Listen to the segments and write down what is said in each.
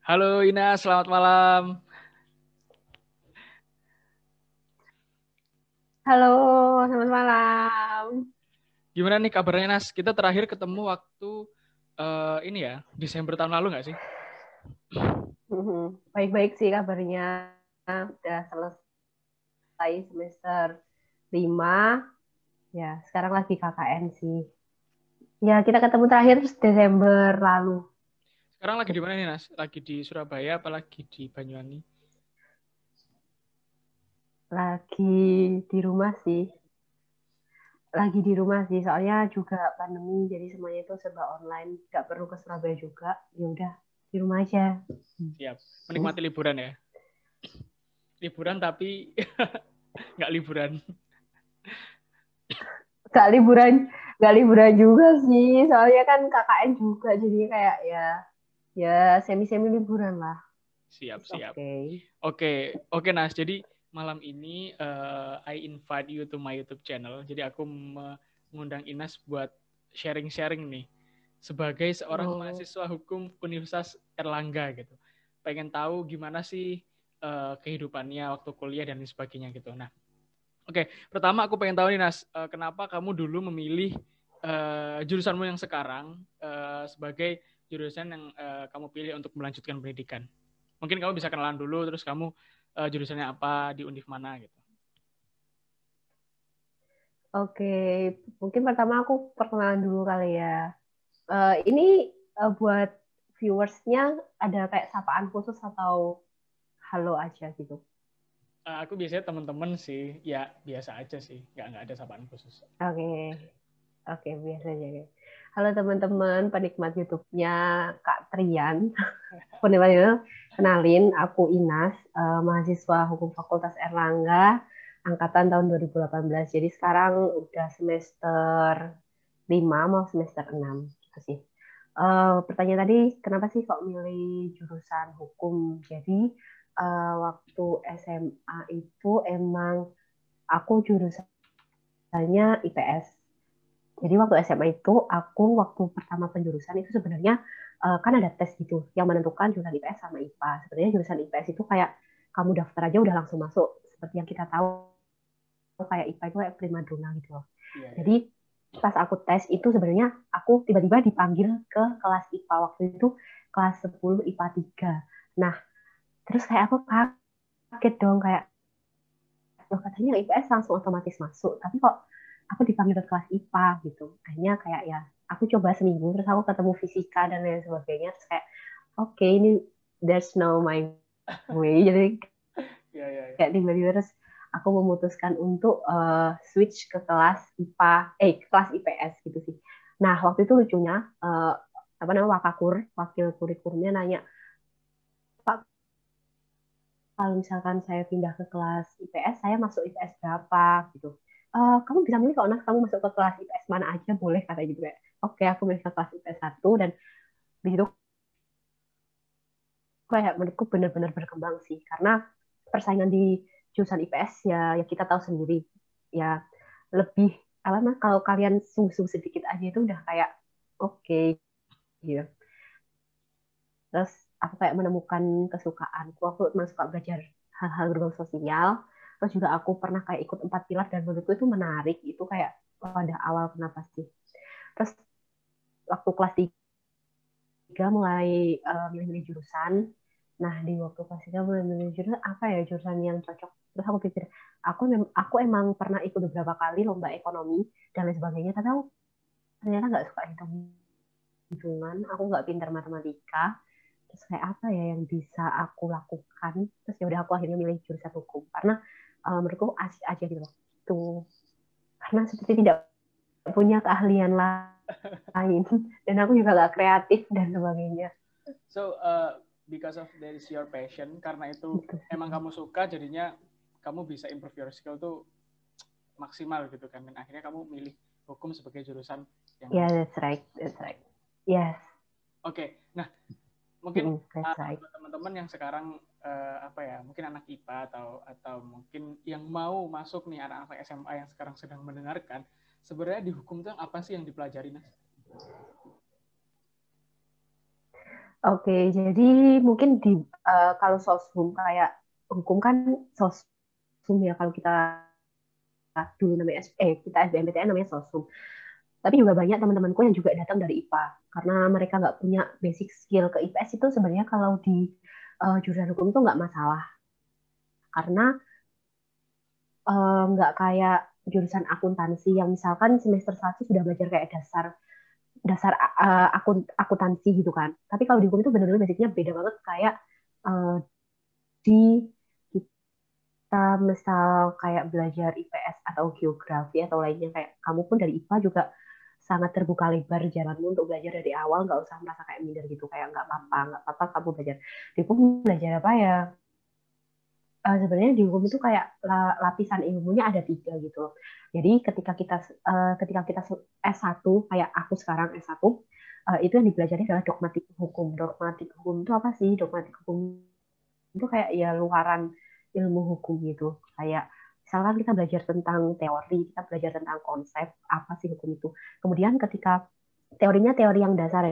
Halo Ina, selamat malam. Halo, selamat malam. Gimana nih kabarnya Nas? Kita terakhir ketemu waktu ini ya, Desember tahun lalu nggak sih? Baik-baik sih kabarnya. Udah selesai semester 5. Ya, sekarang lagi KKN sih. Ya, kita ketemu terakhir Desember lalu. Sekarang lagi di mana nih Nas? Lagi di Surabaya apa lagi di Banyuwangi? Lagi di rumah sih. Lagi di rumah sih, soalnya juga pandemi, jadi semuanya itu serba online. Gak perlu ke Surabaya juga. Ya udah, di rumah aja. Siap. Menikmati liburan ya? Liburan tapi nggak liburan. Gak liburan, gak liburan juga sih. Soalnya kan KKN juga, jadi kayak ya semi-semi liburan lah. Siap, It's siap. okay. Oke Nas. Jadi malam ini I invite you to my YouTube channel. Jadi aku mengundang Inas buat sharing-sharing nih sebagai seorang Oh, mahasiswa hukum Universitas Erlangga gitu. Pengen tahu gimana sih kehidupannya waktu kuliah dan lain sebagainya gitu. Nah, pertama aku pengen tahu nih Nas, kenapa kamu dulu memilih jurusanmu yang sekarang sebagai jurusan yang kamu pilih untuk melanjutkan pendidikan? Mungkin kamu bisa kenalan dulu, terus kamu jurusannya apa, di univ mana gitu. oke. Mungkin pertama aku perkenalan dulu kali ya. Ini buat viewersnya ada kayak sapaan khusus atau halo aja gitu. Aku biasanya teman-teman sih, ya biasa aja sih, nggak ada sapaan khusus. Oke, oke biasa aja ya. Halo teman-teman penikmat YouTube-nya Kak Trian. Penikmat YouTube, kenalin aku Inas, mahasiswa Hukum Fakultas Erlangga, angkatan tahun 2018. Jadi sekarang udah semester 5 mau semester 6 gitu sih. Pertanyaan tadi, kenapa sih kok milih jurusan hukum? Jadi waktu SMA itu emang aku jurusannya IPS. Jadi waktu SMA itu aku waktu pertama penjurusan itu sebenarnya kan ada tes gitu yang menentukan jurusan IPS sama IPA. Sebenarnya jurusan IPS itu kayak kamu daftar aja udah langsung masuk. Seperti yang kita tahu kayak IPA itu kayak primadona gitu loh. Iya, iya. Jadi pas aku tes itu sebenarnya aku tiba-tiba dipanggil ke kelas IPA waktu itu kelas 10 IPA 3. Nah, terus kayak aku kaget dong kayak loh katanya IPS langsung otomatis masuk, tapi kok aku dipanggil ke kelas IPA gitu. Akhirnya kayak ya aku coba seminggu terus aku ketemu fisika dan lain sebagainya terus kayak oke, ini there's no my way. Jadi Iya, iya, iya. kayak tiba-tiba terus aku memutuskan untuk switch ke kelas IPA, kelas IPS gitu sih. Nah waktu itu lucunya apa namanya Wakakur, wakil kurikulumnya nanya, Pak, kalau misalkan saya pindah ke kelas IPS, saya masuk IPS berapa gitu. Kamu bisa milih kalau kamu masuk ke kelas IPS mana aja boleh kata gitu kayak. Oke, aku milih ke kelas IPS 1 dan di situ kayak menurutku benar-benar berkembang sih karena persaingan di jurusan IPS ya kita tahu sendiri ya lebih apa mah kalau kalian sungguh-sungguh sedikit aja itu udah kayak oke gitu. Terus aku kayak menemukan kesukaanku. Aku emang suka belajar hal-hal berbau sosial. Terus juga aku pernah kayak ikut 4 pilar dan menurutku itu menarik. Itu kayak pada awal kenapa sih. Terus waktu kelas 3 mulai milih-milih jurusan. Nah, di waktu kelas 3 mulai milih jurusan, apa ya jurusan yang cocok. Terus aku pikir, aku emang pernah ikut beberapa kali lomba ekonomi dan lain sebagainya. Tapi aku ternyata nggak suka hitungan. Aku nggak pintar matematika. Terus kayak apa ya yang bisa aku lakukan, terus ya udah aku akhirnya milih jurusan hukum karena menurutku asik aja gitu loh tuh, karena seperti tidak punya keahlian lain dan aku juga gak kreatif dan sebagainya So, because of that is your passion, karena itu gitu sih. emang kamu suka, jadinya kamu bisa improve your skill tuh maksimal gitu kan. Dan akhirnya kamu milih hukum sebagai jurusan yang Ya, kamu yeah, suka. that's right, yes. Oke, nah mungkin That's right. buat teman-teman yang sekarang apa ya, mungkin anak IPA atau mungkin yang mau masuk nih anak-anak SMA yang sekarang sedang mendengarkan, sebenarnya di hukum tuh apa sih yang dipelajari, Nas? Oke, jadi mungkin di kalau sosum kayak hukum kan sosum ya kalau kita dulu namanya kita SBMPTN namanya sosum. Tapi juga banyak teman-temanku yang juga datang dari IPA karena mereka nggak punya basic skill ke IPS itu sebenarnya kalau di jurusan hukum itu nggak masalah karena nggak kayak jurusan akuntansi yang misalkan semester 1 sudah belajar kayak dasar dasar akuntansi gitu kan. Tapi kalau di hukum itu benar-benar basicnya beda banget kayak uh, di kita misal kayak belajar IPS atau geografi atau lainnya kayak kamu pun dari IPA juga sangat terbuka lebar jalanmu untuk belajar dari awal nggak usah merasa kayak minder gitu kayak nggak apa-apa kamu belajar di hukum belajar apa ya sebenarnya di hukum itu kayak lapisan ilmunya ada 3 gitu loh. Jadi ketika kita S1 kayak aku sekarang S1 itu yang dipelajari adalah dogmatik hukum. Dogmatik hukum itu apa sih? Dogmatik hukum itu kayak ya luaran ilmu hukum gitu. Kayak misalkan kita belajar tentang teori, kita belajar tentang konsep apa sih hukum itu. Kemudian ketika teorinya teori yang dasar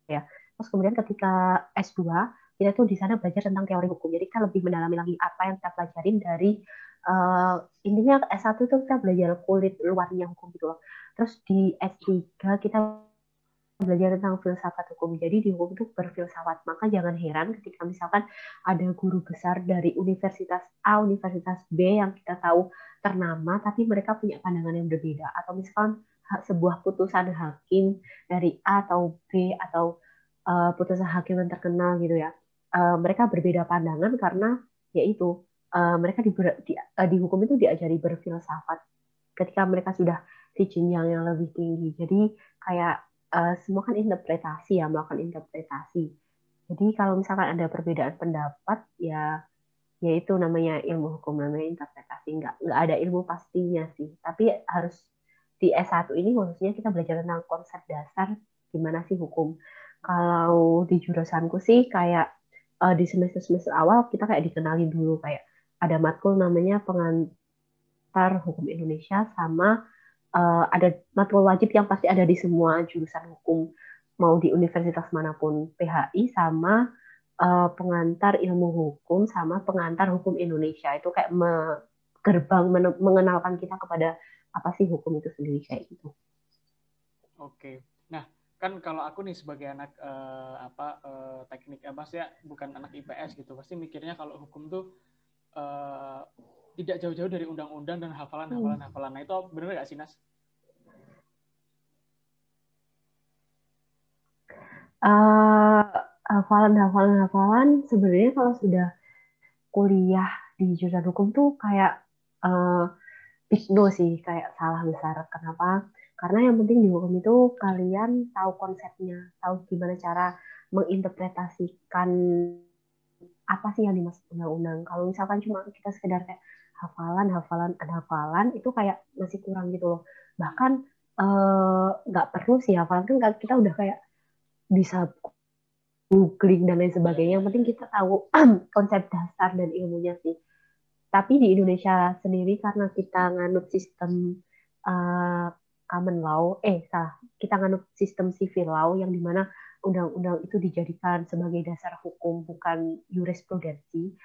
ya. Terus kemudian ketika S2 kita tuh di sana belajar tentang teori hukum. Jadi kita lebih mendalami lagi apa yang kita pelajarin dari uh, intinya S1 itu kita belajar kulit luarnya hukum gitu loh. Terus di S3 kita belajar tentang filsafat hukum. Jadi di hukum itu berfilsafat. Maka jangan heran ketika misalkan ada guru besar dari Universitas A, Universitas B yang kita tahu ternama, tapi mereka punya pandangan yang berbeda. Atau misalkan sebuah putusan hakim dari A atau B atau putusan hakim yang terkenal gitu ya. Mereka berbeda pandangan karena yaitu mereka di hukum itu diajari berfilsafat ketika mereka sudah di jenjang yang lebih tinggi. Jadi kayak semua kan interpretasi ya, melakukan interpretasi. Jadi kalau misalkan ada perbedaan pendapat, ya itu namanya ilmu hukum, namanya interpretasi. Nggak ada ilmu pastinya sih. Tapi harus di S1 ini khususnya kita belajar tentang konsep dasar gimana sih hukum. Kalau di jurusanku sih kayak di semester-semester awal kita kayak dikenalin dulu kayak ada matkul namanya pengantar hukum Indonesia sama ada matkul wajib yang pasti ada di semua jurusan hukum mau di universitas manapun PHI sama pengantar ilmu hukum sama pengantar hukum Indonesia itu kayak gerbang mengenalkan kita kepada apa sih hukum itu sendiri kayak gitu. Oke. Nah, kan kalau aku nih sebagai anak teknik ya bukan anak IPS gitu, pasti mikirnya kalau hukum tuh tidak jauh-jauh dari undang-undang dan hafalan. Nah, itu benar nggak sih, Nas? Uh, hafalan sebenarnya kalau sudah kuliah di jurusan hukum tuh kayak uh, big no sih, kayak salah besar. Kenapa? Karena yang penting di hukum itu kalian tahu konsepnya, tahu gimana cara menginterpretasikan apa sih yang dimaksud undang-undang. Kalau misalkan cuma kita sekedar kayak hafalan, itu kayak masih kurang gitu loh. Bahkan nggak perlu sih hafalan kan kita udah kayak bisa googling dan lain sebagainya. Yang penting kita tahu konsep dasar dan ilmunya sih. Tapi di Indonesia sendiri karena kita nganut sistem uh, common law, salah, kita nganut sistem civil law yang dimana undang-undang itu dijadikan sebagai dasar hukum bukan jurisprudensi.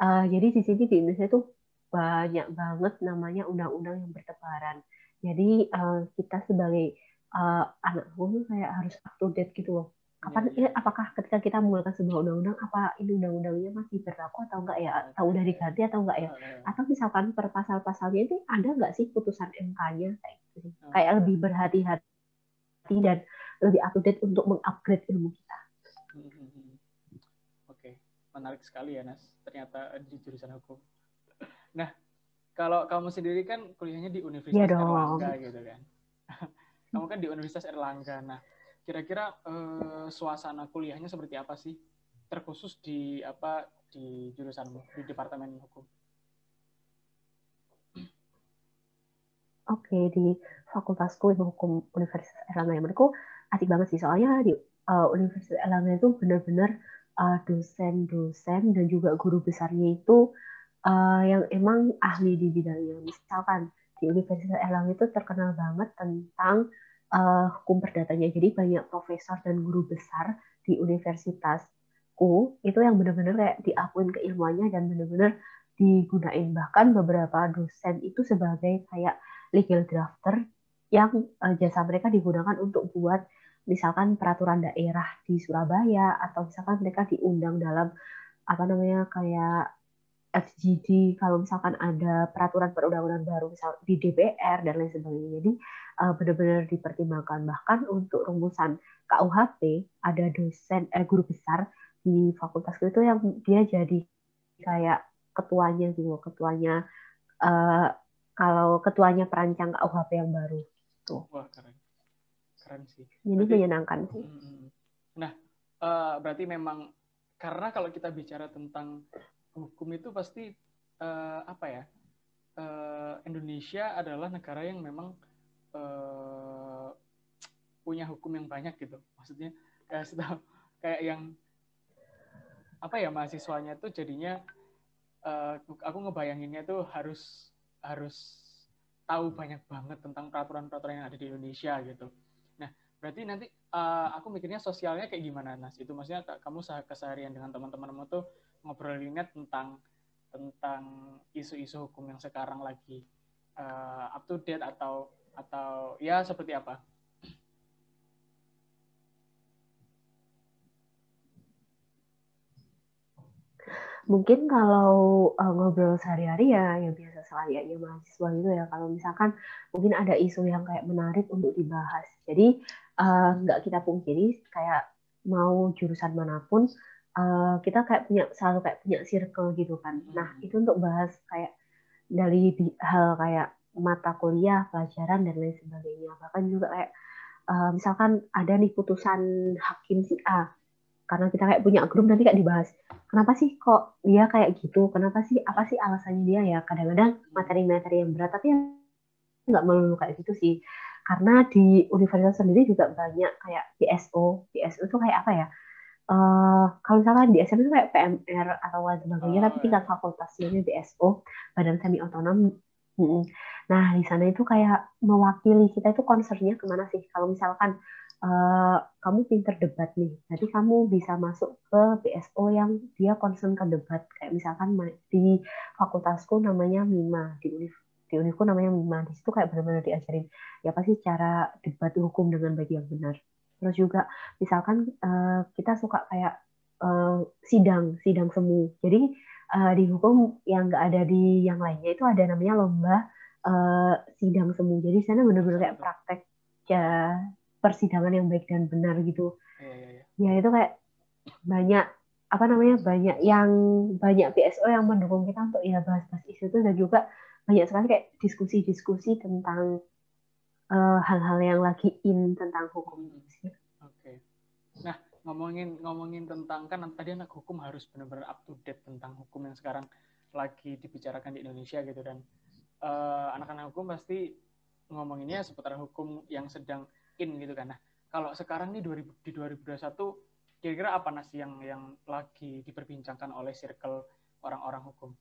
Jadi di sini di Indonesia itu banyak banget namanya undang-undang yang bertebaran. Jadi kita sebagai anak hukum kayak harus up to date gitu loh. Apakah ketika kita menggunakan sebuah undang-undang, apa ini undang-undangnya masih berlaku atau enggak ya? Atau udah diganti atau enggak ya? Atau misalkan per pasal-pasalnya itu ada enggak sih putusan MK-nya kayak gitu sih. Kayak lebih berhati-hati dan lebih up to date untuk mengupgrade ilmu kita. Oke, menarik sekali ya Nas. Ternyata di jurusan hukum. Nah, kalau kamu sendiri kan kuliahnya di Universitas Erlangga gitu kan. Kamu kan di Universitas Erlangga. Nah, kira-kira suasana kuliahnya seperti apa sih? Terkhusus di jurusanmu di Departemen Hukum? Oke, di Fakultasku Ilmu Hukum Universitas Erlangga yang menurutku asik banget sih. Soalnya di Universitas Erlangga itu benar-benar dosen-dosen dan juga guru besarnya itu yang emang ahli di bidangnya. Misalkan di Universitas Erlangga itu terkenal banget tentang hukum perdatanya. Jadi banyak profesor dan guru besar di universitasku itu yang benar-benar kayak diakuin keilmuannya dan benar-benar digunain. Bahkan beberapa dosen itu sebagai kayak legal drafter yang jasa mereka digunakan untuk buat misalkan peraturan daerah di Surabaya atau misalkan mereka diundang dalam apa namanya kayak FGD kalau misalkan ada peraturan perundang-undangan baru misal di DPR dan lain sebagainya. Jadi benar-benar dipertimbangkan. Bahkan untuk rumusan KUHP ada dosen guru besar di fakultas itu yang dia jadi kayak ketuanya gitu, ketuanya eh, kalau ketuanya perancang KUHP yang baru tuh. Wah, keren. Keren sih. Jadi Berarti menyenangkan sih. nah, berarti memang karena kalau kita bicara tentang hukum itu pasti apa ya? Indonesia adalah negara yang memang punya hukum yang banyak gitu. Maksudnya kayak yang apa ya, mahasiswanya tuh jadinya aku ngebayanginnya tuh harus tahu banyak banget tentang peraturan-peraturan yang ada di Indonesia gitu. Nah, berarti nanti aku mikirnya sosialnya kayak gimana, Nas? Itu maksudnya kamu keseharian dengan teman-temanmu tuh ngobrolinnya tentang isu-isu hukum yang sekarang lagi up to date atau ya seperti apa? Mungkin kalau ngobrol sehari-hari ya biasa selayaknya mahasiswa gitu ya. Kalau misalkan mungkin ada isu yang kayak menarik untuk dibahas. Jadi nggak kita pungkiri kayak mau jurusan manapun kita kayak selalu kayak punya circle gitu kan. Nah itu untuk bahas kayak dari hal kayak mata kuliah, pelajaran dan lain sebagainya. Bahkan juga kayak misalkan ada nih putusan hakim si A karena kita kayak punya grup nanti kayak dibahas kenapa sih kok dia kayak gitu, kenapa sih, apa sih alasannya dia ya. Kadang-kadang materi-materi yang berat tapi nggak melulu kayak gitu sih, karena di universitas sendiri juga banyak kayak BSO itu kayak apa ya, kalau misalkan di SM itu kayak PMR atau lain sebagainya tapi tingkat fakultasnya BSO, Badan Semi Otonom. Nah di sana itu kayak mewakili kita itu concernnya kemana sih. Kalau misalkan kamu pinter debat nih, jadi kamu bisa masuk ke BSO yang dia concern ke debat. Kayak misalkan di fakultasku namanya MIMA, di Univku namanya MIMA. Di situ kayak benar-benar diajarin ya apa sih cara debat hukum dengan baik yang benar. Terus juga misalkan kita suka kayak sidang semu. Jadi di hukum yang nggak ada di yang lainnya itu ada namanya lomba sidang semu. Jadi sana benar-benar kayak praktek ya, persidangan yang baik dan benar gitu. Ya itu kayak banyak apa namanya banyak BSO yang mendukung kita untuk ya bahas-bahas isu itu, dan juga banyak sekali kayak diskusi-diskusi tentang hal-hal yang lagi tentang hukum. Oke. Nah, ngomongin tentang kan tadi anak hukum harus benar-benar up to date tentang hukum yang sekarang lagi dibicarakan di Indonesia gitu, dan anak-anak hukum pasti ngomonginnya seputar hukum yang sedang gitu kan. Nah, kalau sekarang nih di 2021 kira-kira apa Nas yang lagi diperbincangkan oleh circle orang-orang hukum?